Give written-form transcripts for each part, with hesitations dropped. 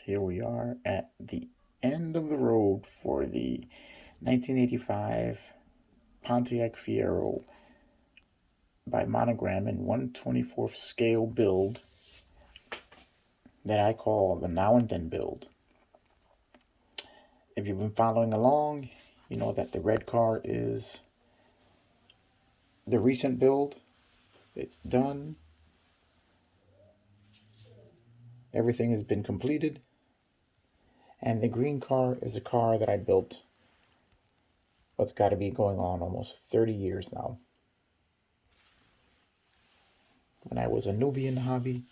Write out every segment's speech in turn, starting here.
Here we are at the end of the road for the 1985 Pontiac Fiero by Monogram in 1/24th scale build that I call the Now and Then build. If you've been following along, you know that the red car is the recent build. It's done. Everything has been completed. And the green car is a car that I built what's got to be going on almost 30 years now. When I was a newbie in the hobby.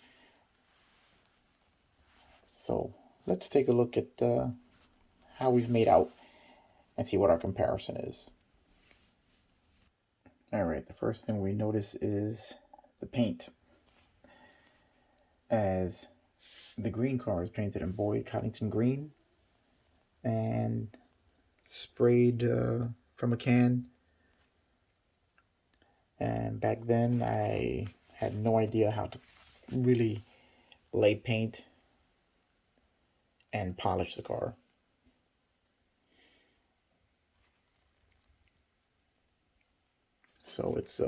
So let's take a look at how we've made out and see what our comparison is. All right, the first thing we notice is the paint. As the green car is painted in Boyd Coddington green and sprayed from a can. And back then I had no idea how to really lay paint and polish the car. So it's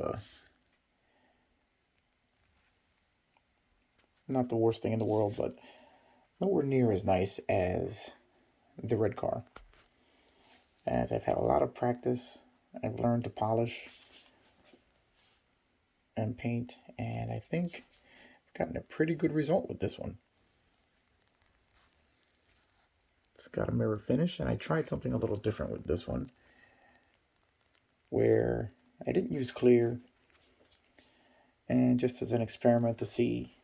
not the worst thing in the world, but nowhere near as nice as the red car. As I've had a lot of practice, I've learned to polish and paint, and I think I've gotten a pretty good result with this one. It's got a mirror finish, and I tried something a little different with this one, where I didn't use clear, and just as an experiment to see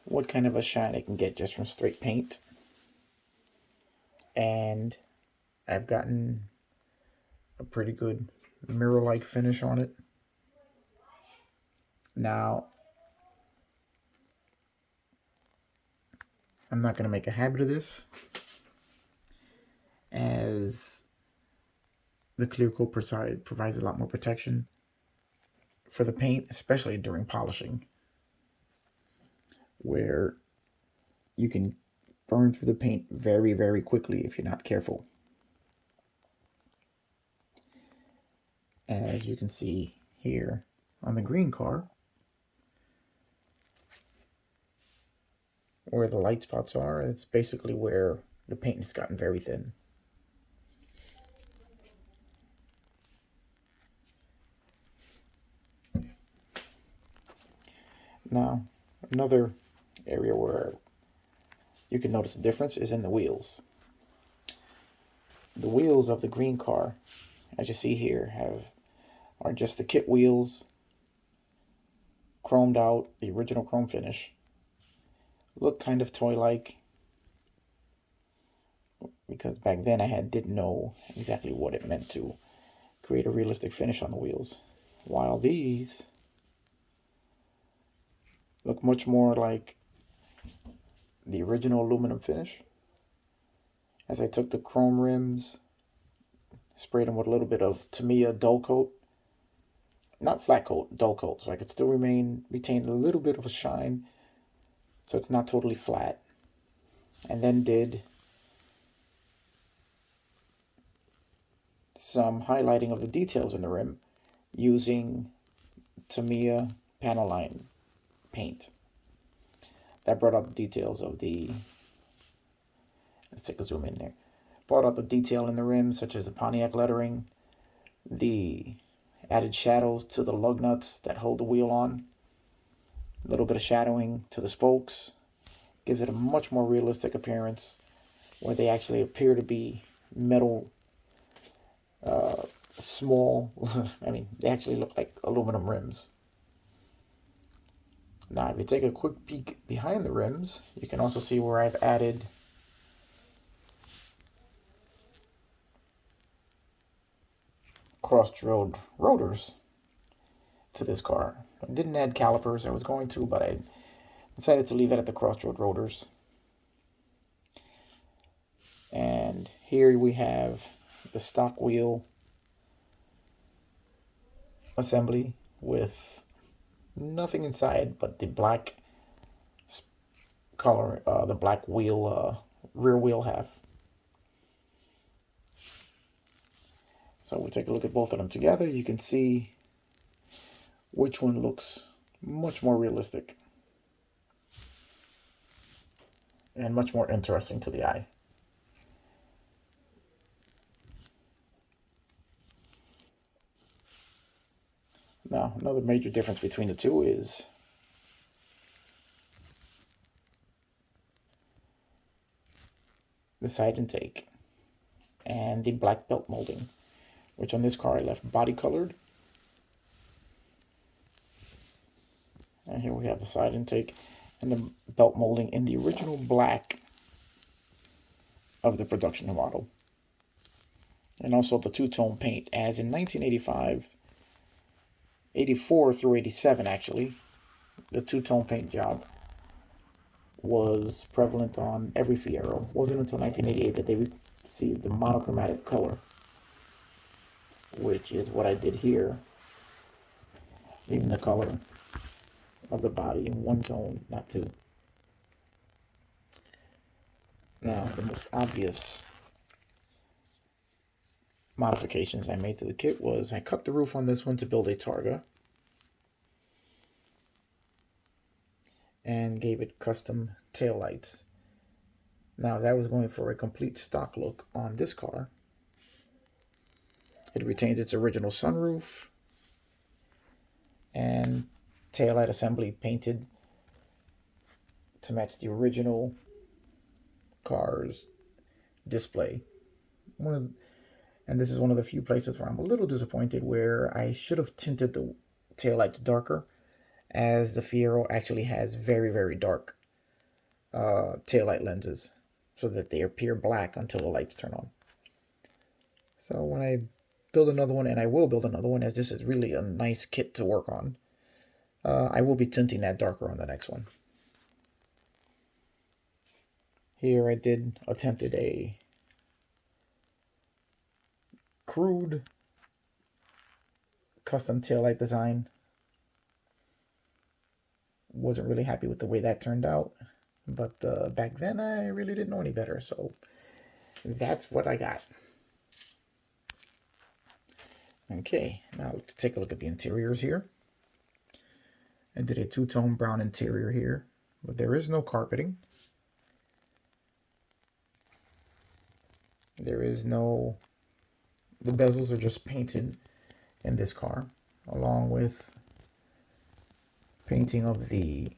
what kind of a shine I can get just from straight paint. And I've gotten a pretty good mirror-like finish on it. Now, I'm not going to make a habit of this, as the clear coat provides a lot more protection for the paint, especially during polishing, where you can burn through the paint very, very quickly if you're not careful. As you can see here on the green car, where the light spots are, it's basically where the paint has gotten very thin. Now, another area where you can notice the difference is in the wheels. The wheels of the green car, as you see here, are just the kit wheels, chromed out, the original chrome finish. Look kind of toy-like, because back then I didn't know exactly what it meant to create a realistic finish on the wheels. While these look much more like the original aluminum finish. As I took the chrome rims, sprayed them with a little bit of Tamiya dull coat. Not flat coat, dull coat, so I could still retain a little bit of a shine, so it's not totally flat. And then did some highlighting of the details in the rim using Tamiya panel line paint. That brought out the details of the, let's take a zoom in there, brought out the detail in the rim, such as the Pontiac lettering, the added shadows to the lug nuts that hold the wheel on, a little bit of shadowing to the spokes, gives it a much more realistic appearance, where they actually appear to be metal, small, I mean, they actually look like aluminum rims. Now, if you take a quick peek behind the rims, you can also see where I've added cross-drilled rotors to this car. I didn't add calipers, I was going to, but I decided to leave it at the cross-drilled rotors. And here we have the stock wheel assembly with nothing inside but the black color, the black wheel, rear wheel half. So we take a look at both of them together. You can see which one looks much more realistic and much more interesting to the eye. Now, another major difference between the two is the side intake and the black belt molding, which on this car I left body colored. And here we have the side intake and the belt molding in the original black of the production model. And also the two-tone paint, as in 1985, 84 through 87 actually, the two-tone paint job was prevalent on every Fiero. It wasn't until 1988 that they received the monochromatic color, which is what I did here, leaving the color of the body in one tone, not two. Now, the most obvious modifications I made to the kit was I cut the roof on this one to build a Targa and gave it custom taillights. Now, as I was going for a complete stock look on this car, it retains its original sunroof and taillight assembly painted to match the original car's display. And this is one of the few places where I'm a little disappointed, where I should have tinted the taillights darker, as the Fiero actually has very, very dark taillight lenses so that they appear black until the lights turn on. So when I build another one, and I will build another one as this is really a nice kit to work on, I will be tinting that darker on the next one. Here I attempted a crude custom taillight design. Wasn't really happy with the way that turned out, but back then I really didn't know any better, so that's what I got. Okay, now let's take a look at the interiors here. I did a two-tone brown interior here, but there is no carpeting. There is no... The bezels are just painted in this car, along with painting of the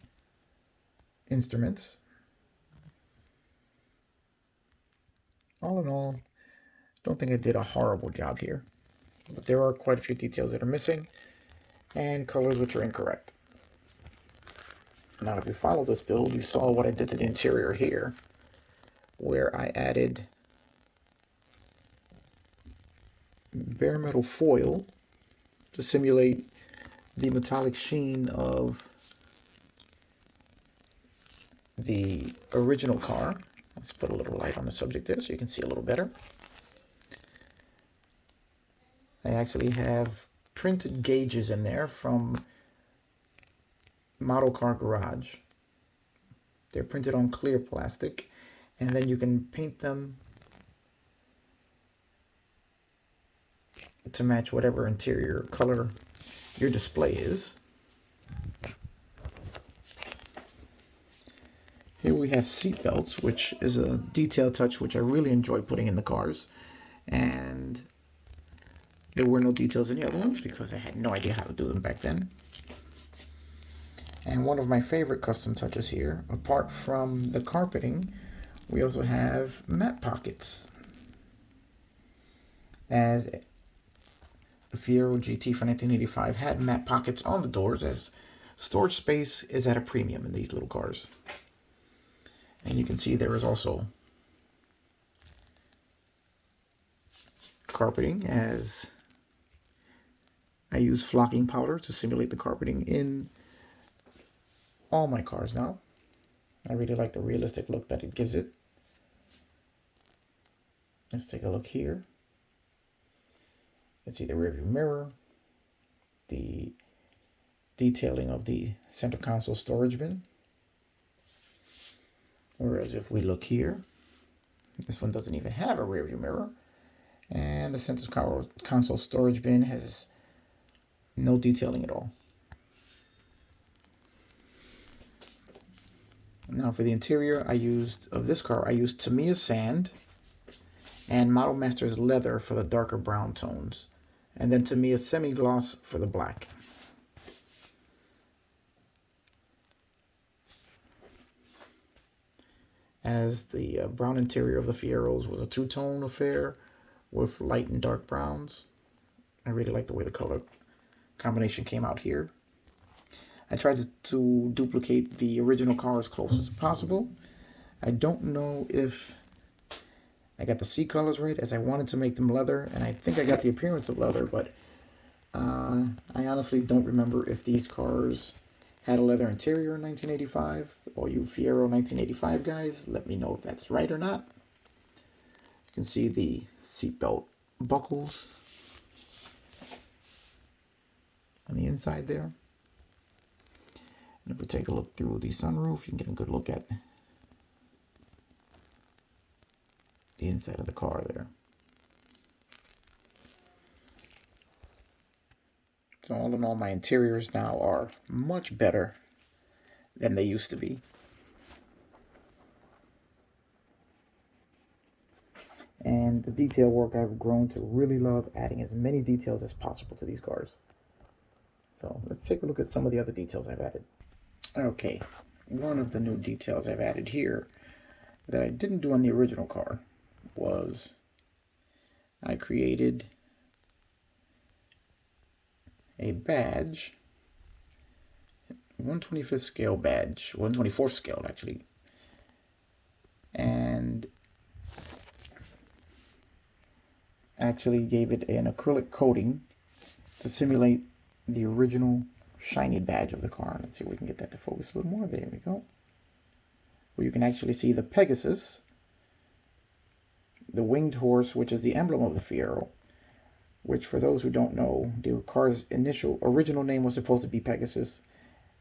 instruments. All in all, don't think I did a horrible job here, but there are quite a few details that are missing and colors which are incorrect. Now, if you follow this build, you saw what I did to the interior here, where I added bare metal foil to simulate the metallic sheen of the original car. Let's put a little light on the subject there so you can see a little better. I actually have printed gauges in there from Model Car Garage. They're printed on clear plastic, and then you can paint them to match whatever interior color your display is. Here we have seat belts, which is a detail touch which I really enjoy putting in the cars, and there were no details in the other ones because I had no idea how to do them back then. And one of my favorite custom touches here, apart from the carpeting, we also have map pockets. As the Fiero GT for 1985 had map pockets on the doors, as storage space is at a premium in these little cars. And you can see there is also carpeting, as I use flocking powder to simulate the carpeting in all my cars now. I really like the realistic look that it gives it. Let's take a look here. You can see the rearview mirror, the detailing of the center console storage bin. Whereas if we look here, this one doesn't even have a rear view mirror. And the center console storage bin has no detailing at all. Now for the interior of this car, I used Tamiya sand and Model Master's leather for the darker brown tones. And then Tamiya semi-gloss for the black. As the brown interior of the Fieros was a two-tone affair with light and dark browns. I really like the way the color combination came out here. I tried to duplicate the original car as close as possible. I don't know if I got the seat colors right, as I wanted to make them leather, and I think I got the appearance of leather, but I honestly don't remember if these cars had a leather interior in 1985. All you Fiero 1985 guys, let me know if that's right or not. You can see the seatbelt buckles on the inside there. And if we take a look through the sunroof, you can get a good look at the inside of the car there. So all in all, my interiors now are much better than they used to be. And the detail work, I've grown to really love adding as many details as possible to these cars. So let's take a look at some of the other details I've added. Okay, one of the new details I've added here that I didn't do on the original car was I created a badge, 1/25th scale badge, 1/24th scale actually, and actually gave it an acrylic coating to simulate the original shiny badge of the car. Let's see if we can get that to focus a little more. There we go. Where you can actually see the Pegasus, the winged horse, which is the emblem of the Fiero, which for those who don't know, the car's original name was supposed to be Pegasus.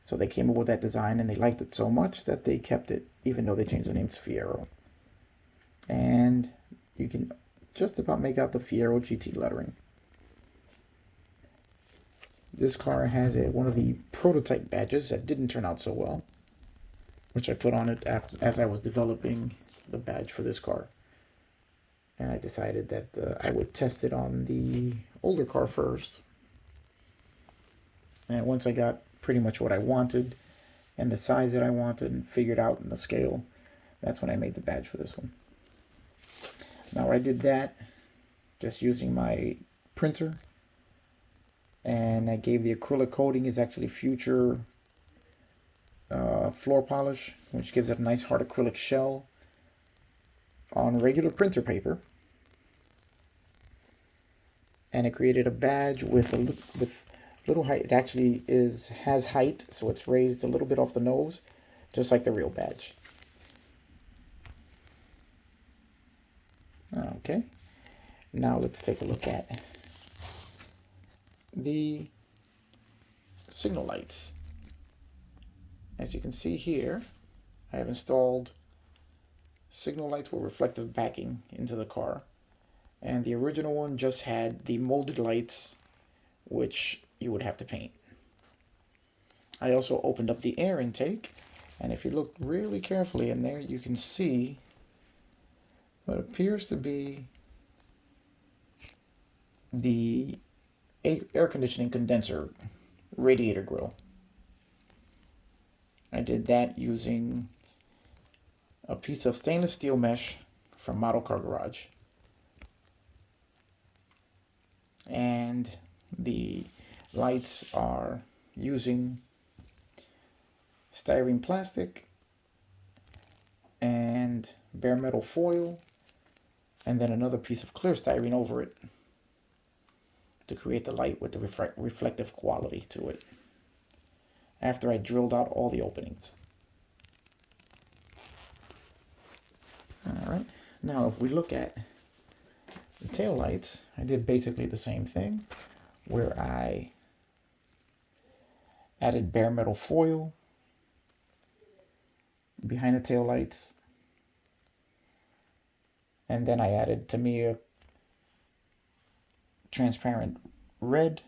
So they came up with that design and they liked it so much that they kept it, even though they changed the name to Fiero. And you can just about make out the Fiero GT lettering. This car has one of the prototype badges that didn't turn out so well, which I put on it as I was developing the badge for this car. And I decided that I would test it on the older car first. And once I got pretty much what I wanted and the size that I wanted and figured out in the scale, that's when I made the badge for this one. Now I did that just using my printer, and I gave the acrylic coating is actually future floor polish, which gives it a nice hard acrylic shell on regular printer paper. And it created a badge with little height. It actually has height, so it's raised a little bit off the nose, just like the real badge. Okay, now let's take a look at the signal lights. As you can see here, I have installed signal lights with reflective backing into the car, and the original one just had the molded lights, which you would have to paint. I also opened up the air intake, and if you look really carefully in there, you can see what appears to be the air conditioning condenser radiator grill. I did that using a piece of stainless steel mesh from Model Car Garage. And the lights are using styrene plastic and bare metal foil, and then another piece of clear styrene over it to create the light with the reflective quality to it, after I drilled out all the openings. Alright, now if we look at the tail lights, I did basically the same thing, where I added bare metal foil behind the tail lights And then I added Tamiya transparent red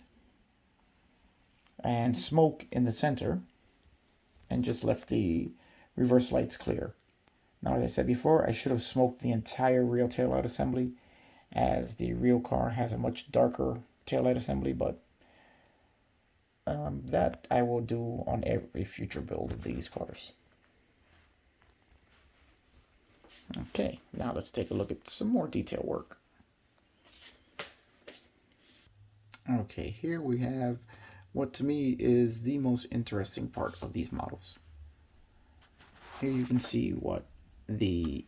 and smoke in the center, and just left the reverse lights clear. Now, as I said before, I should have smoked the entire rear taillight assembly, as the real car has a much darker taillight assembly, but that I will do on every future build of these cars. Okay, now let's take a look at some more detail work. Okay, here we have what to me is the most interesting part of these models. Here you can see what the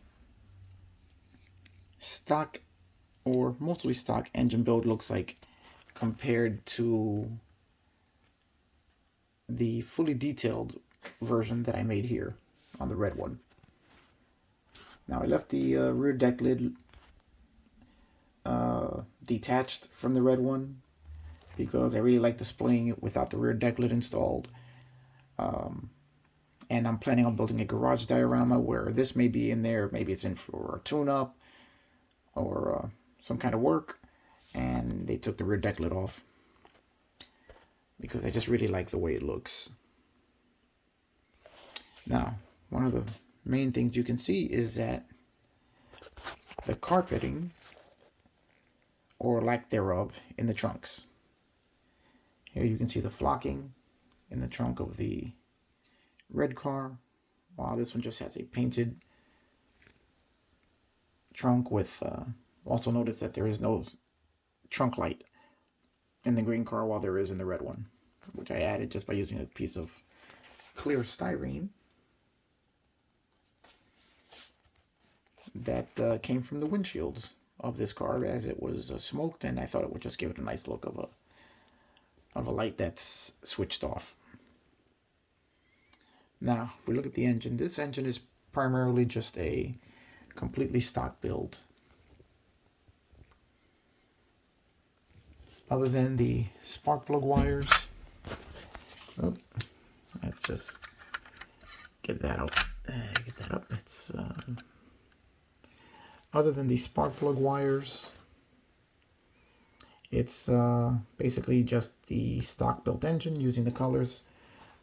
stock, or mostly stock, engine build looks like compared to the fully detailed version that I made here on the red one. Now I left the rear deck lid detached from the red one because I really like displaying it without the rear deck lid installed. And I'm planning on building a garage diorama where this may be in there. Maybe it's in for a tune-up or some kind of work. And they took the rear deck lid off because I just really like the way it looks. Now, one of the main things you can see is that the carpeting, or lack thereof, in the trunks. Here you can see the flocking in the trunk of the red car, while this one just has a painted trunk with, also notice that there is no trunk light in the green car while there is in the red one, which I added just by using a piece of clear styrene that came from the windshields of this car as it was smoked, and I thought it would just give it a nice look of a light that's switched off. Now, if we look at the engine, this engine is primarily just a completely stock build. Other than the spark plug wires, let's just get that out. Get that up. It's other than the spark plug wires, it's basically just the stock built engine using the colors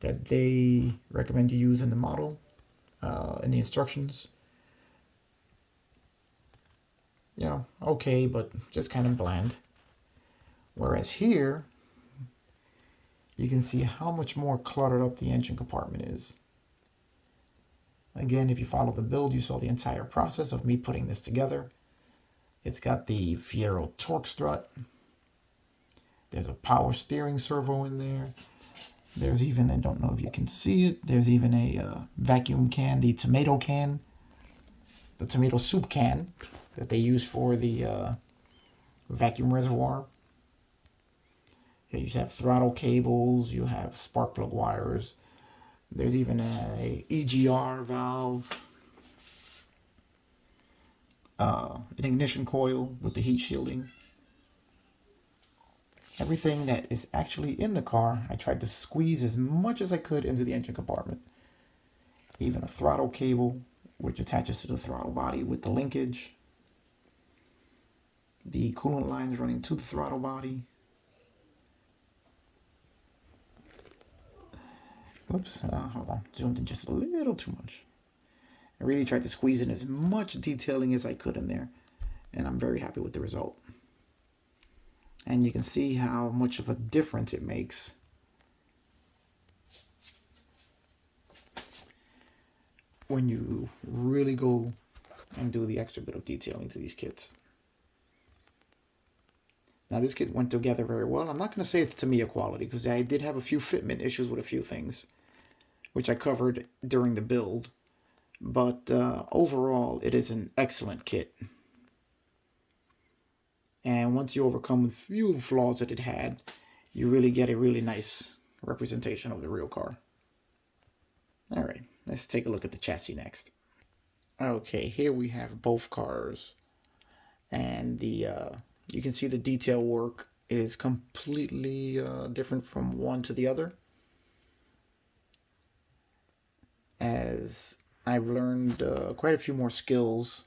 that they recommend you use in the model, in the instructions. You know, okay, but just kind of bland. Whereas here, you can see how much more cluttered up the engine compartment is. Again, if you follow the build, you saw the entire process of me putting this together. It's got the Fiero torque strut. There's a power steering servo in there. There's even, I don't know if you can see it, there's even a vacuum can, the tomato can, the tomato soup can that they use for the vacuum reservoir. Here you have throttle cables, you have spark plug wires. There's even a EGR valve, an ignition coil with the heat shielding. Everything that is actually in the car, I tried to squeeze as much as I could into the engine compartment. Even a throttle cable, which attaches to the throttle body with the linkage. The coolant lines running to the throttle body. Oops, hold on, zoomed in just a little too much. I really tried to squeeze in as much detailing as I could in there, and I'm very happy with the result. And you can see how much of a difference it makes when you really go and do the extra bit of detailing to these kits. Now this kit went together very well. I'm not going to say it's Tamiya quality because I did have a few fitment issues with a few things, which I covered during the build. But overall, it is an excellent kit. And once you overcome the few flaws that it had, you really get a really nice representation of the real car. All right, let's take a look at the chassis next. Okay, here we have both cars. And the you can see the detail work is completely different from one to the other. As I've learned quite a few more skills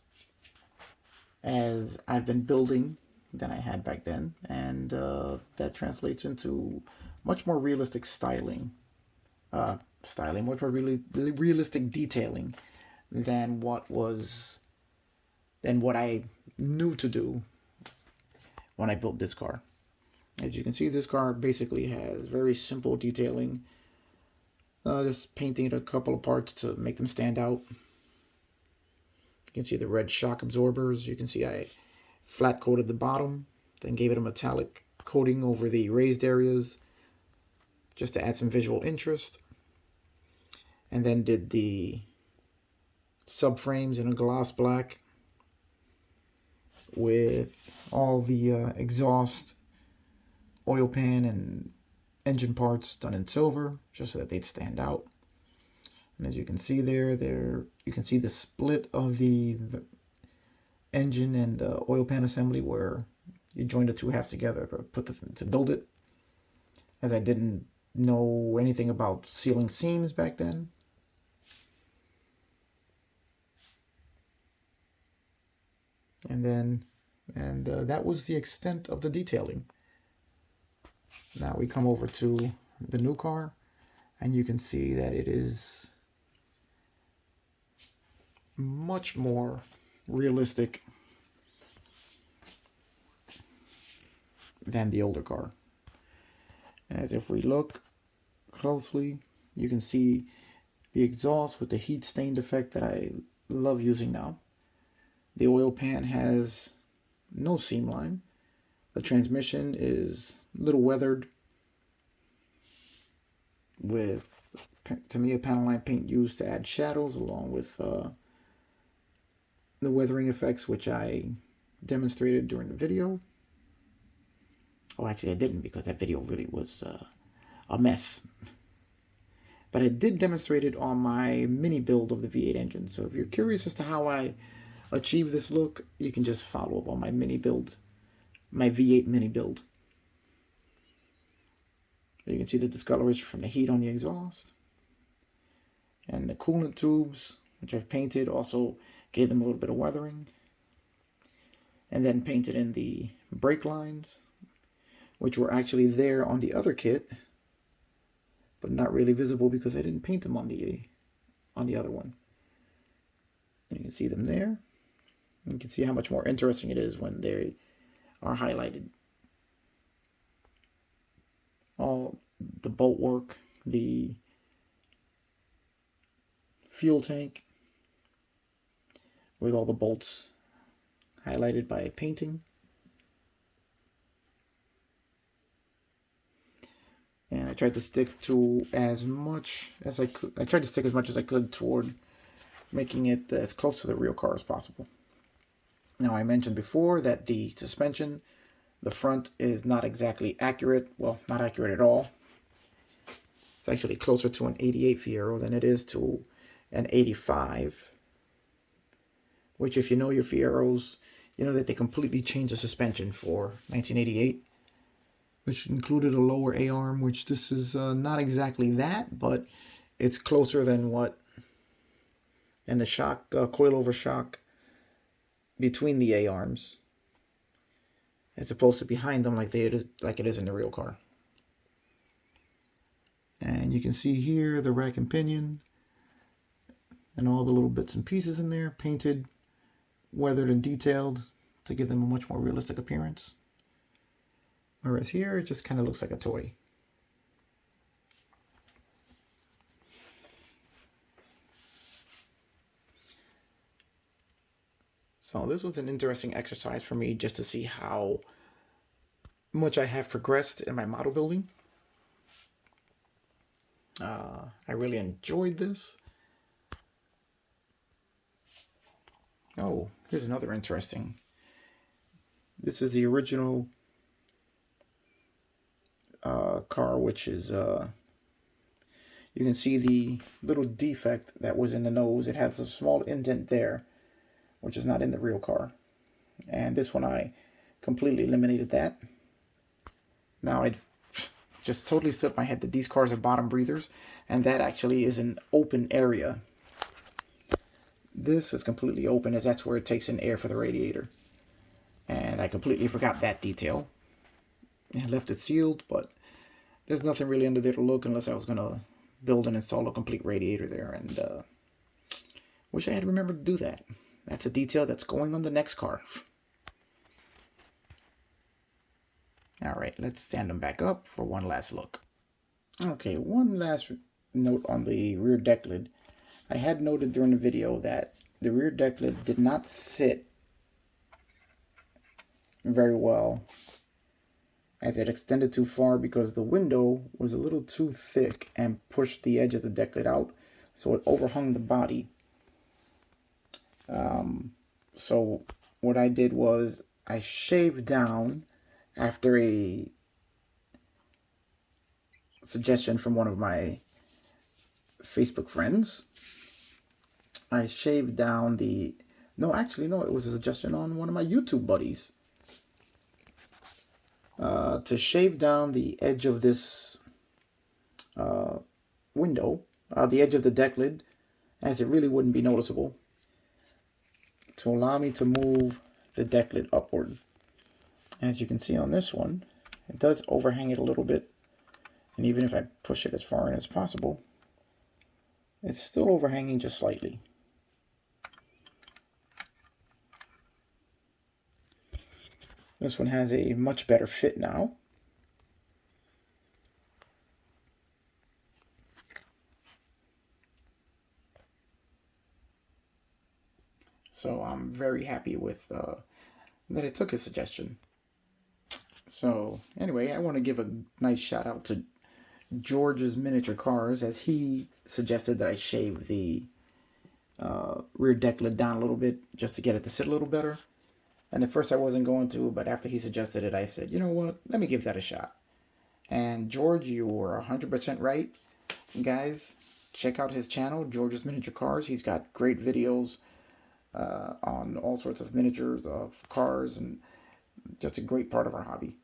as I've been building than I had back then, and that translates into much more realistic much more really realistic detailing than what I knew to do when I built this car. As you can see, this car basically has very simple detailing. Just painting it a couple of parts to make them stand out. You can see the red shock absorbers. You can see I flat coated the bottom, then gave it a metallic coating over the raised areas just to add some visual interest. And then did the subframes in a gloss black with all the exhaust, oil pan, and engine parts done in silver, just so that they'd stand out. And as you can see there you can see the split of the engine and oil pan assembly where you join the two halves together to build it. As I didn't know anything about sealing seams back then. And that was the extent of the detailing. Now we come over to the new car, and you can see that it is much more realistic than the older car. As if we look closely, you can see the exhaust with the heat stained effect that I love using now. The oil pan has no seam line. The transmission is a little weathered with Tamiya panel line paint used to add shadows, along with the weathering effects, which I demonstrated during the video. Oh, actually I didn't, because that video really was a mess. But I did demonstrate it on my mini build of the V8 engine. So if you're curious as to how I achieve this look, you can just follow up on my mini build, my V8 mini build. You can see the discoloration from the heat on the exhaust. And the coolant tubes, which I've painted, also gave them a little bit of weathering. And then painted in the brake lines, which were actually there on the other kit, but not really visible because I didn't paint them on the other one. And you can see them there. You can see how much more interesting it is when they are highlighted. All the bolt work, the fuel tank with all the bolts highlighted by painting. And I tried to stick to as much as I could. I tried to stick as much as I could toward making it as close to the real car as possible. Now, I mentioned before that the suspension, the front, is not exactly accurate. Well, not accurate at all. It's actually closer to an 88 Fiero than it is to an 85. Which, if you know your Fieros, you know that they completely changed the suspension for 1988. Which included a lower A-arm, which this is not exactly that, but it's closer than the shock, coilover shock between the A-arms, as opposed to behind them like it is in the real car. And you can see here the rack and pinion and all the little bits and pieces in there, painted, weathered, and detailed to give them a much more realistic appearance. Whereas here, it just kind of looks like a toy. So this was an interesting exercise for me, just to see how much I have progressed in my model building. I really enjoyed this. Oh, here's another interesting. This is the original car, which is you can see the little defect that was in the nose. It has a small indent there, which is not in the real car. And this one, I completely eliminated that. Now, I just totally slipped my head that these cars are bottom breathers, and that actually is an open area. This is completely open, as that's where it takes in air for the radiator. And I completely forgot that detail. I left it sealed, but there's nothing really under there to look unless I was going to build and install a complete radiator there. And wish I had remembered to do that. That's a detail that's going on the next car. All right, let's stand them back up for one last look. Okay, one last note on the rear deck lid. I had noted during the video that the rear deck lid did not sit very well as it extended too far because the window was a little too thick and pushed the edge of the deck lid out, so it overhung the body. So what I did was I shaved down after a suggestion from one of my Facebook friends. I shaved down the... No, actually, no, it was a suggestion on one of my YouTube buddies. To shave down the edge of this window, the edge of the deck lid, as it really wouldn't be noticeable, to allow me to move the deck lid upward. As you can see on this one, it does overhang it a little bit, and even if I push it as far in as possible, it's still overhanging just slightly. This one has a much better fit now. So I'm very happy with that I took his suggestion. So anyway, I want to give a nice shout out to George's Miniature Cars, as he suggested that I shave the rear deck lid down a little bit just to get it to sit a little better. And at first I wasn't going to, but after he suggested it, I said, you know what, let me give that a shot. And George, you were 100% right. Guys, check out his channel, George's Miniature Cars. He's got great videos on all sorts of miniatures of cars, and just a great part of our hobby.